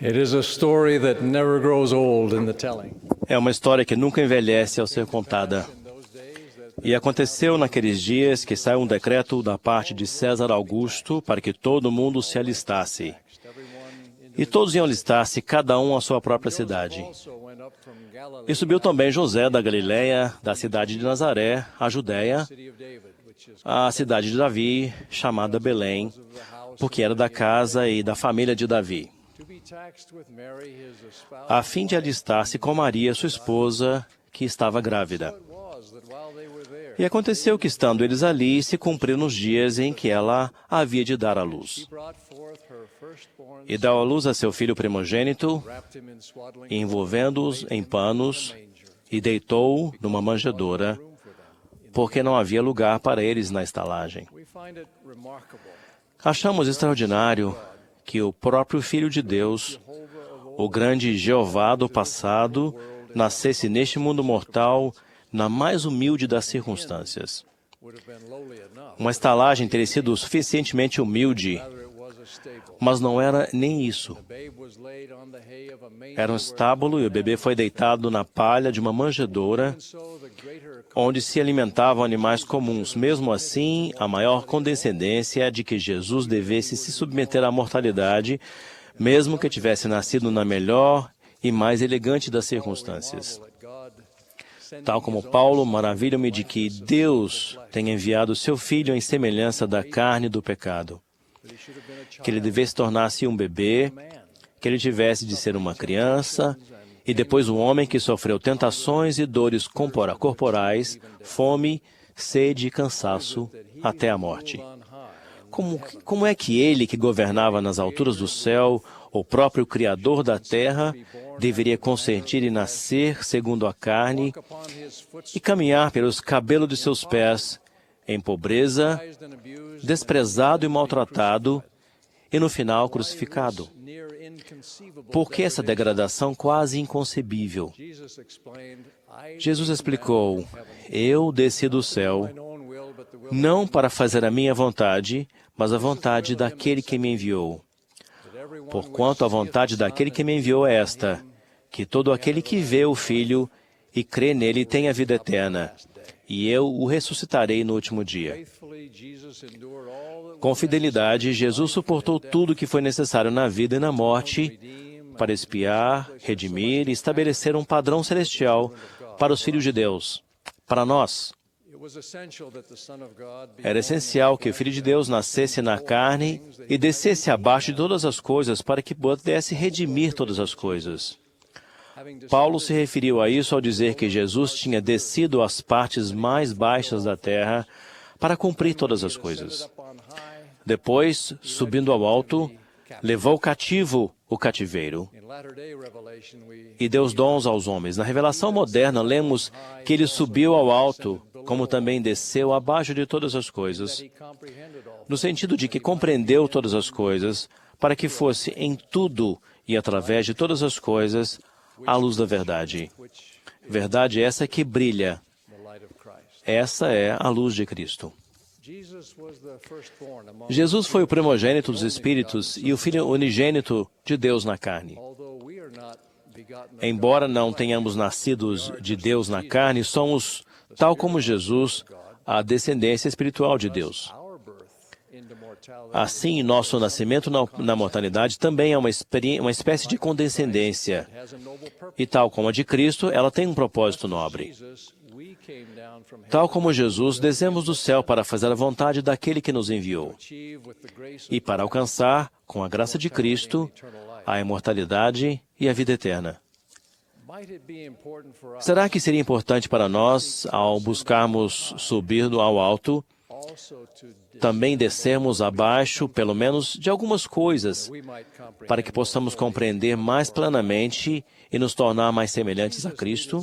It is a story that never grows old in the telling. É uma história que nunca envelhece ao ser contada. E aconteceu naqueles dias que saiu um decreto da parte de César Augusto para que todo mundo se alistasse. E todos iam alistar-se, cada um à sua própria cidade. E subiu também José da Galiléia, da cidade de Nazaré, a Judéia, a cidade de Davi, chamada Belém, porque era da casa e da família de Davi, a fim de alistar-se com Maria, sua esposa, que estava grávida. E aconteceu que, estando eles ali, se cumpriram os dias em que ela havia de dar à luz. E deu à luz a seu filho primogênito, envolvendo-os em panos, e deitou-o numa manjedoura, porque não havia lugar para eles na estalagem. Achamos extraordinário que o próprio Filho de Deus, o grande Jeová do passado, nascesse neste mundo mortal na mais humilde das circunstâncias. Uma estalagem teria sido suficientemente humilde, mas não era nem isso. Era um estábulo e o bebê foi deitado na palha de uma manjedoura, onde se alimentavam animais comuns. Mesmo assim, a maior condescendência é de que Jesus devesse se submeter à mortalidade, mesmo que tivesse nascido na melhor e mais elegante das circunstâncias. Tal como Paulo, maravilho-me de que Deus tenha enviado seu Filho em semelhança da carne do pecado. Que ele devesse tornar-se um bebê, que ele tivesse de ser uma criança, e depois um homem que sofreu tentações e dores corporais, fome, sede e cansaço, até a morte. Como é que ele, que governava nas alturas do céu, o próprio Criador da terra, deveria consentir em nascer segundo a carne e caminhar pelos cabelos de seus pés, em pobreza, desprezado e maltratado, e no final crucificado? Por que essa degradação quase inconcebível? Jesus explicou: eu desci do céu, não para fazer a minha vontade, mas a vontade daquele que me enviou. Porquanto a vontade daquele que me enviou é esta, que todo aquele que vê o Filho e crê nele tenha vida eterna, e eu o ressuscitarei no último dia. Com fidelidade, Jesus suportou tudo o que foi necessário na vida e na morte para expiar, redimir e estabelecer um padrão celestial para os filhos de Deus, para nós. Era essencial que o Filho de Deus nascesse na carne e descesse abaixo de todas as coisas para que pudesse redimir todas as coisas. Paulo se referiu a isso ao dizer que Jesus tinha descido às partes mais baixas da terra para cumprir todas as coisas. Depois, subindo ao alto, levou cativo o cativeiro e deu os dons aos homens. Na revelação moderna, lemos que ele subiu ao alto, como também desceu abaixo de todas as coisas, no sentido de que compreendeu todas as coisas, para que fosse em tudo e através de todas as coisas a luz da verdade. Verdade essa que brilha. Essa é a luz de Cristo. Jesus foi o primogênito dos Espíritos e o Filho unigênito de Deus na carne. Embora não tenhamos nascidos de Deus na carne, somos, tal como Jesus, a descendência espiritual de Deus. Assim, nosso nascimento na mortalidade também é uma espécie de condescendência. E tal como a de Cristo, ela tem um propósito nobre. Tal como Jesus, descemos do céu para fazer a vontade daquele que nos enviou e para alcançar, com a graça de Cristo, a imortalidade e a vida eterna. Será que seria importante para nós, ao buscarmos subir ao alto, também descermos abaixo, pelo menos, de algumas coisas, para que possamos compreender mais plenamente e nos tornar mais semelhantes a Cristo?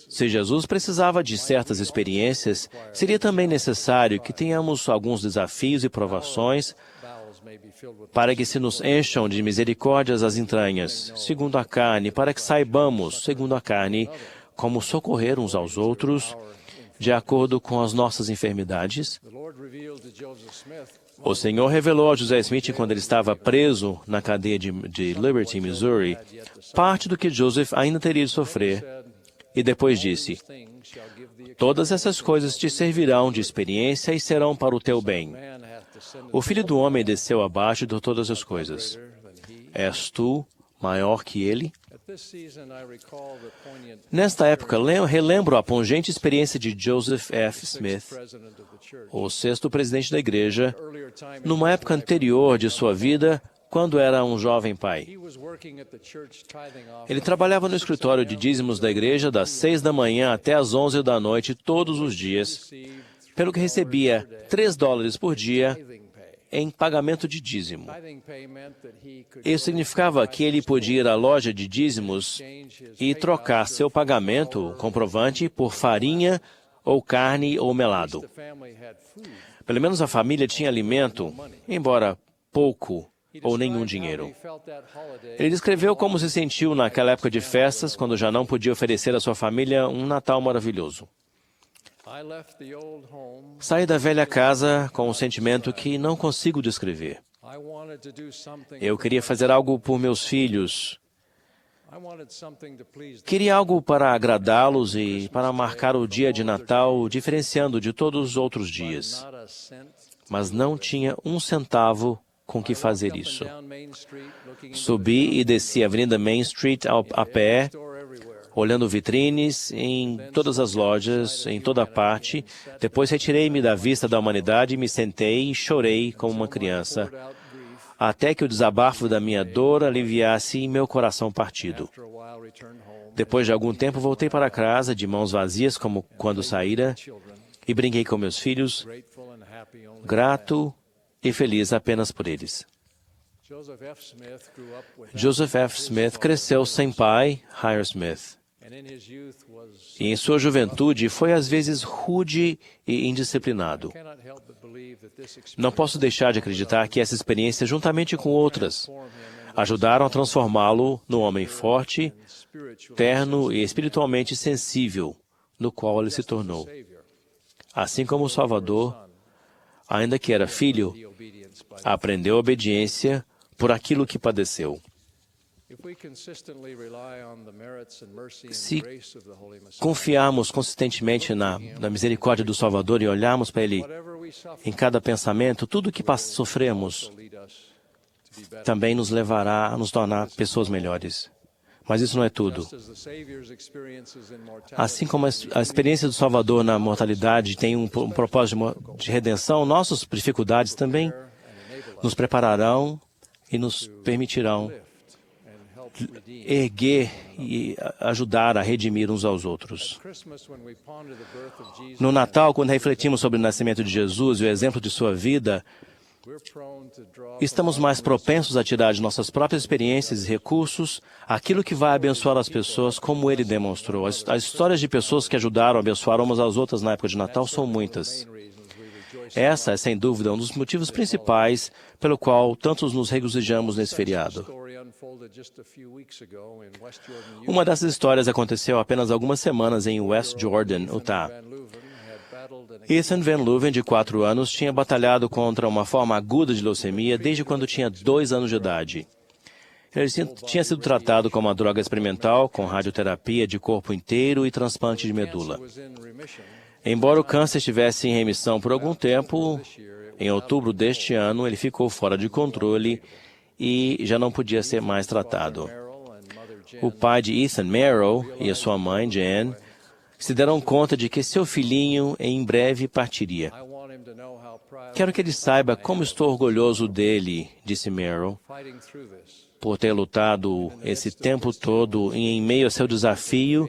Se Jesus precisava de certas experiências, seria também necessário que tenhamos alguns desafios e provações para que se nos encham de misericórdias as entranhas, segundo a carne, para que saibamos, segundo a carne, como socorrer uns aos outros, de acordo com as nossas enfermidades. O Senhor revelou a José Smith quando ele estava preso na cadeia de Liberty, Missouri, parte do que Joseph ainda teria de sofrer. E depois disse: todas essas coisas te servirão de experiência e serão para o teu bem. O Filho do Homem desceu abaixo de todas as coisas. És tu maior que ele? Nesta época, relembro a pungente experiência de Joseph F. Smith, o sexto presidente da igreja, numa época anterior de sua vida, quando era um jovem pai. Ele trabalhava no escritório de dízimos da igreja das 6 da manhã até as 11 da noite todos os dias, pelo que recebia $3 por dia em pagamento de dízimo. Isso significava que ele podia ir à loja de dízimos e trocar seu pagamento comprovante por farinha ou carne ou melado. Pelo menos a família tinha alimento, embora pouco ou nenhum dinheiro. Ele descreveu como se sentiu naquela época de festas, quando já não podia oferecer à sua família um Natal maravilhoso. Saí da velha casa com um sentimento que não consigo descrever. Eu queria fazer algo por meus filhos. Queria algo para agradá-los e para marcar o dia de Natal diferenciando de todos os outros dias. Mas não tinha um centavo com que fazer isso. Subi e desci a Avenida Main Street a pé, olhando vitrines em todas as lojas, em toda parte. Depois retirei-me da vista da humanidade e me sentei e chorei como uma criança, até que o desabafo da minha dor aliviasse meu coração partido. Depois de algum tempo, voltei para casa, de mãos vazias como quando saíra, e brinquei com meus filhos, grato e feliz apenas por eles. Joseph F. Smith cresceu sem pai, Hyrum Smith. E em sua juventude foi às vezes rude e indisciplinado. Não posso deixar de acreditar que essa experiência, juntamente com outras, ajudaram a transformá-lo no homem forte, terno e espiritualmente sensível, no qual ele se tornou. Assim como o Salvador, ainda que era filho, aprendeu a obediência por aquilo que padeceu. Se confiarmos consistentemente na misericórdia do Salvador e olharmos para Ele em cada pensamento, tudo o que sofremos também nos levará a nos tornar pessoas melhores. Mas isso não é tudo. Assim como a experiência do Salvador na mortalidade tem um propósito de redenção, nossas dificuldades também nos prepararão e nos permitirão erguer e ajudar a redimir uns aos outros. No Natal, quando refletimos sobre o nascimento de Jesus e o exemplo de sua vida, estamos mais propensos a tirar de nossas próprias experiências e recursos aquilo que vai abençoar as pessoas, como ele demonstrou. As histórias de pessoas que ajudaram a abençoar umas às outras na época de Natal são muitas. Essa é, sem dúvida, um dos motivos principais pelo qual tantos nos regozijamos nesse feriado. Uma dessas histórias aconteceu apenas algumas semanas em West Jordan, Utah. Ethan Van Leuven, de 4 anos, tinha batalhado contra uma forma aguda de leucemia desde quando tinha 2 anos de idade. Ele tinha sido tratado com uma droga experimental, com radioterapia de corpo inteiro e transplante de medula. Embora o câncer estivesse em remissão por algum tempo, em outubro deste ano, ele ficou fora de controle e já não podia ser mais tratado. O pai de Ethan, Merrill, e a sua mãe, Jan, se deram conta de que seu filhinho em breve partiria. Quero que ele saiba como estou orgulhoso dele, disse Merrill, por ter lutado esse tempo todo e, em meio a seu desafio,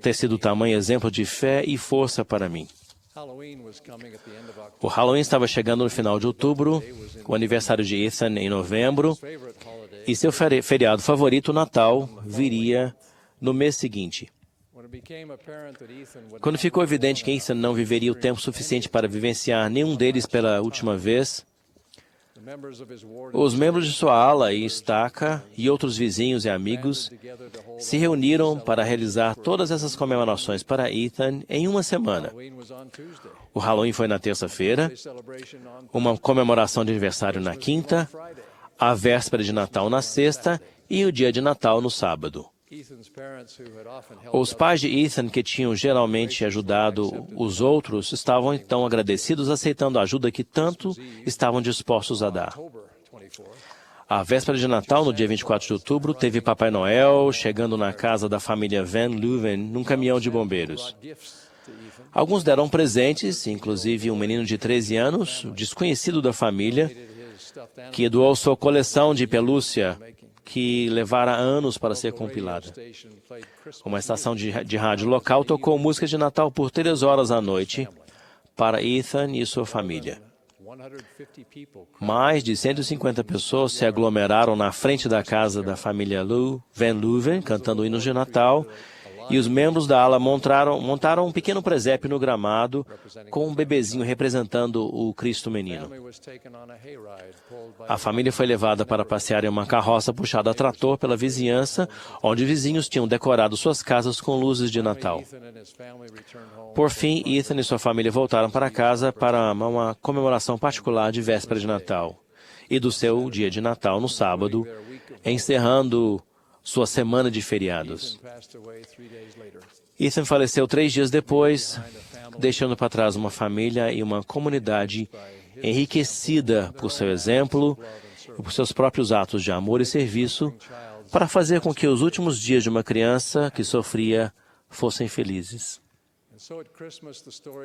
ter sido tamanho exemplo de fé e força para mim. O Halloween estava chegando no final de outubro, o aniversário de Ethan em novembro, e seu feriado favorito, o Natal, viria no mês seguinte. Quando ficou evidente que Ethan não viveria o tempo suficiente para vivenciar nenhum deles pela última vez, Os membros de sua ala e estaca e outros vizinhos e amigos se reuniram para realizar todas essas comemorações para Ethan em uma semana. O Halloween foi na terça-feira, uma comemoração de aniversário na quinta, a véspera de Natal na sexta e o dia de Natal no sábado. Os pais de Ethan, que tinham geralmente ajudado os outros, estavam então agradecidos, aceitando a ajuda que tanto estavam dispostos a dar. A véspera de Natal, no dia 24 de outubro, teve Papai Noel chegando na casa da família Van Leuven num caminhão de bombeiros. Alguns deram presentes, inclusive um menino de 13 anos, desconhecido da família, que doou sua coleção de pelúcia, que levara anos para ser compilada. Uma estação de rádio local tocou música de Natal por 3 horas à noite para Ethan e sua família. Mais de 150 pessoas se aglomeraram na frente da casa da família Van Leuven, cantando hinos de Natal, e os membros da ala montaram um pequeno presépio no gramado com um bebezinho representando o Cristo Menino. A família foi levada para passear em uma carroça puxada a trator pela vizinhança, onde vizinhos tinham decorado suas casas com luzes de Natal. Por fim, Ethan e sua família voltaram para casa para uma comemoração particular de véspera de Natal e do seu dia de Natal no sábado, encerrando sua semana de feriados. Ethan faleceu 3 dias depois, deixando para trás uma família e uma comunidade enriquecida por seu exemplo e por seus próprios atos de amor e serviço para fazer com que os últimos dias de uma criança que sofria fossem felizes.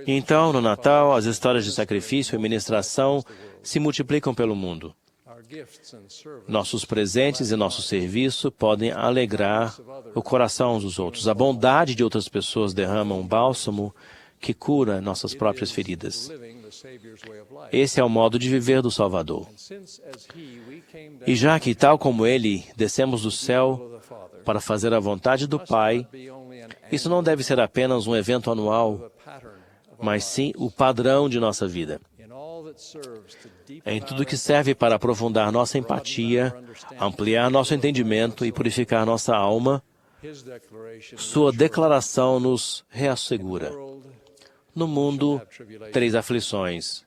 Então, no Natal, as histórias de sacrifício e ministração se multiplicam pelo mundo. Nossos presentes e nosso serviço podem alegrar o coração uns dos outros. A bondade de outras pessoas derrama um bálsamo que cura nossas próprias feridas. Esse é o modo de viver do Salvador. E já que, tal como Ele, descemos do céu para fazer a vontade do Pai, isso não deve ser apenas um evento anual, mas sim o padrão de nossa vida. Em tudo que serve para aprofundar nossa empatia, ampliar nosso entendimento e purificar nossa alma, sua declaração nos reassegura. No mundo, 3 aflições,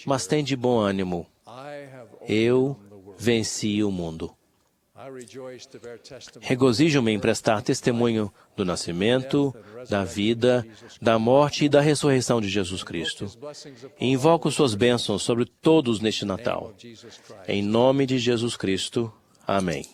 mas tem de bom ânimo. Eu venci o mundo. Regozijo-me em prestar testemunho do nascimento, da vida, da morte e da ressurreição de Jesus Cristo. E invoco suas bênçãos sobre todos neste Natal. Em nome de Jesus Cristo. Amém.